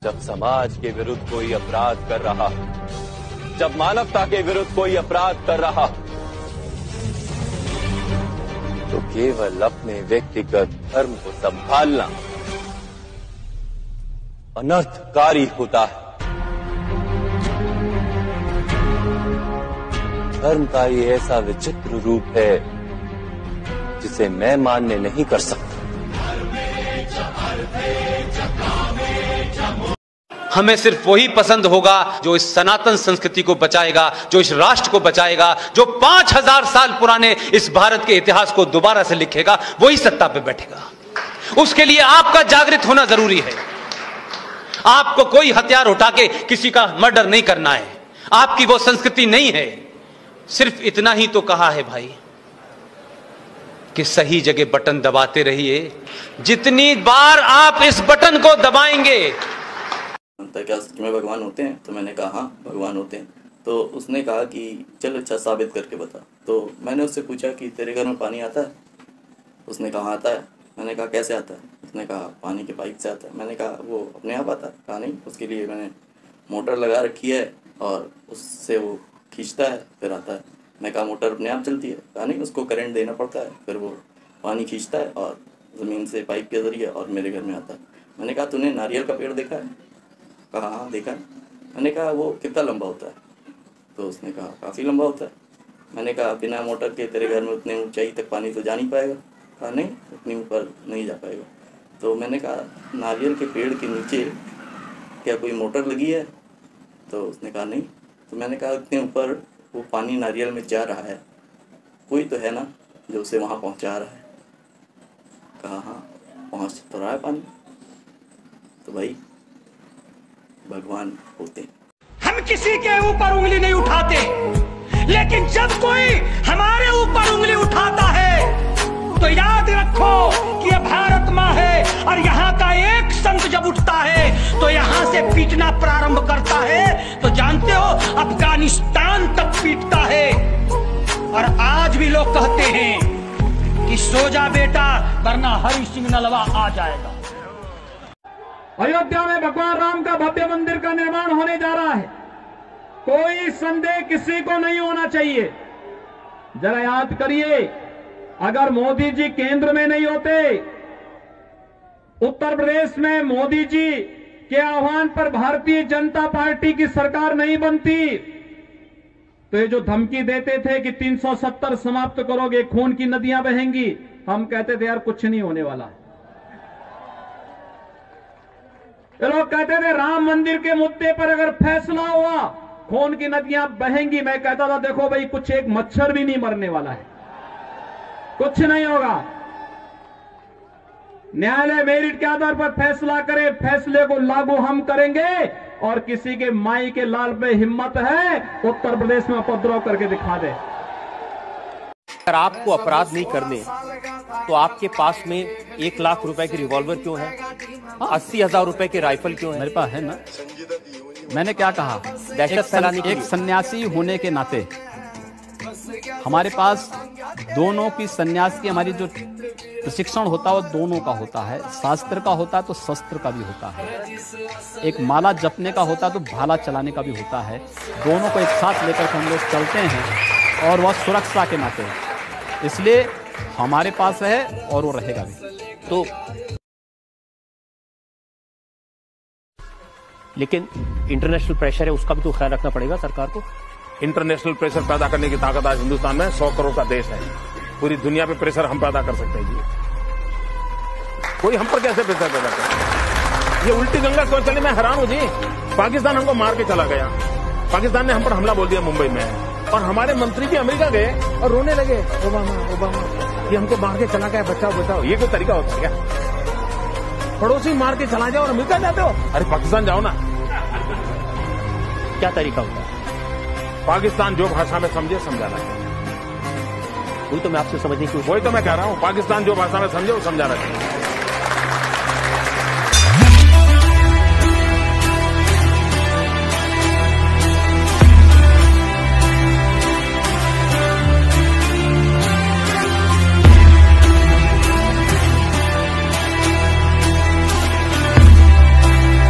जब समाज के विरुद्ध कोई अपराध कर रहा, जब मानवता के विरुद्ध कोई अपराध कर रहा, तो केवल अपने व्यक्तिगत धर्म को संभालना अनर्थकारी होता है। धर्म का ये ऐसा विचित्र रूप है जिसे मैं मान्य नहीं कर सकता। हमें सिर्फ वही पसंद होगा जो इस सनातन संस्कृति को बचाएगा, जो इस राष्ट्र को बचाएगा, जो 5000 साल पुराने इस भारत के इतिहास को दोबारा से लिखेगा, वही सत्ता पे बैठेगा। उसके लिए आपका जागृत होना जरूरी है। आपको कोई हथियार उठा के किसी का मर्डर नहीं करना है, आपकी वो संस्कृति नहीं है। सिर्फ इतना ही तो कहा है भाई कि सही जगह बटन दबाते रहिए। जितनी बार आप इस बटन को दबाएंगे। क्या सच में भगवान होते हैं? तो मैंने कहा हाँ भगवान होते हैं। तो उसने कहा कि चल अच्छा साबित करके बता। तो मैंने उससे पूछा कि तेरे घर में पानी आता है? उसने कहा आता है। मैंने कहा कैसे आता है? उसने कहा पानी के पाइप से आता है। मैंने कहा वो अपने आप आता है? कहा नहीं, उसके लिए मैंने मोटर लगा रखी है और उससे वो खींचता है फिर आता है। मैं कहा मोटर अपने आप चलती है? कहा नहीं, उसको करंट देना पड़ता है, फिर वो पानी खींचता है और ज़मीन से पाइप के ज़रिए और मेरे घर में आता है। मैंने कहा तूने नारियल का पेड़ देखा है? कहा हाँ देखा है। मैंने कहा वो कितना लंबा होता है? तो उसने कहा काफ़ी लंबा होता है। मैंने कहा बिना मोटर के तेरे घर में उतने ऊंचाई तक पानी तो जा नहीं पाएगा? कहा नहीं, उतनी ऊपर नहीं जा पाएगा। तो मैंने कहा नारियल के पेड़ के नीचे क्या कोई मोटर लगी है? तो उसने कहा नहीं। तो मैंने कहा इतने ऊपर वो पानी नारियल में जा रहा है, कोई तो है ना जो उसे वहाँ पहुँचा रहा है? कहा हाँ पहुँच तो रहा है पानी। तो भाई भगवान होते हैं। हम किसी के ऊपर उंगली नहीं उठाते, लेकिन जब कोई हमारे ऊपर उंगली उठाता है तो याद रखो कि यह भारत माँ है और यहाँ का एक संत जब उठता है तो यहाँ से पीटना प्रारंभ करता है तो जानते हो अफगानिस्तान तक पीटता है। और आज भी लोग कहते हैं कि सो जा बेटा वरना हरि सिंह नलवा आ जाएगा। अयोध्या में भगवान राम का भव्य मंदिर का निर्माण होने जा रहा है, कोई संदेह किसी को नहीं होना चाहिए। जरा याद करिए, अगर मोदी जी केंद्र में नहीं होते, उत्तर प्रदेश में मोदी जी के आह्वान पर भारतीय जनता पार्टी की सरकार नहीं बनती, तो ये जो धमकी देते थे कि 370 समाप्त करोगे, खून की नदियां बहेंगी, हम कहते थे यार कुछ नहीं होने वाला। ये लोग कहते थे राम मंदिर के मुद्दे पर अगर फैसला हुआ खून की नदियां बहेंगी। मैं कहता था देखो भाई कुछ एक मच्छर भी नहीं मरने वाला है, कुछ नहीं होगा। न्यायालय मेरिट के आधार पर फैसला करे, फैसले को लागू हम करेंगे। और किसी के माई के लाल पे हिम्मत है उत्तर प्रदेश में उपद्रव करके दिखा दे। अगर आपको अपराध नहीं करने तो आपके पास में 1 लाख रुपए की रिवॉल्वर क्यों है? 80,000 रुपए की राइफल क्यों है? मेरे पास है ना। मैंने क्या कहा, दहशत फैलाने के एक लिए। सन्यासी होने के नाते हमारे पास दोनों की सन्यास की हमारी जो प्रशिक्षण होता है वो दोनों का होता है, शास्त्र का होता है तो शस्त्र का भी होता है, एक माला जपने का होता है तो भाला चलाने का भी होता है। दोनों को एक साथ लेकर के हम लोग चलते हैं और वह सुरक्षा के नाते, इसलिए हमारे पास है और वो रहेगा भी। तो लेकिन इंटरनेशनल प्रेशर है, उसका भी तो ख्याल रखना पड़ेगा सरकार को। इंटरनेशनल प्रेशर पैदा करने की ताकत आज हिंदुस्तान में 100 करोड़ का देश है। पूरी दुनिया पे प्रेशर हम पैदा कर सकते हैं जी। कोई हम पर कैसे प्रेशर पैदा करे? ये उल्टी गंगा क्यों चली? मैं हैरान हूं जी। पाकिस्तान हमको मार के चला गया, पाकिस्तान ने हम पर हमला बोल दिया मुंबई में, और हमारे मंत्री भी अमेरिका गए और रोने लगे, ओबामा ये हमको मार के चला गया, बचाओ बचाओ। ये कोई तरीका होता है क्या? पड़ोसी मार के चला जाओ और अमेरिका जाते हो? अरे पाकिस्तान जाओ ना। क्या तरीका होता है? पाकिस्तान जो भाषा में समझे समझाना चाहिए। वही तो मैं आपसे समझने की कोशिश। वही तो मैं कह रहा हूं, पाकिस्तान जो भाषा में समझे वो समझाना चाहिए।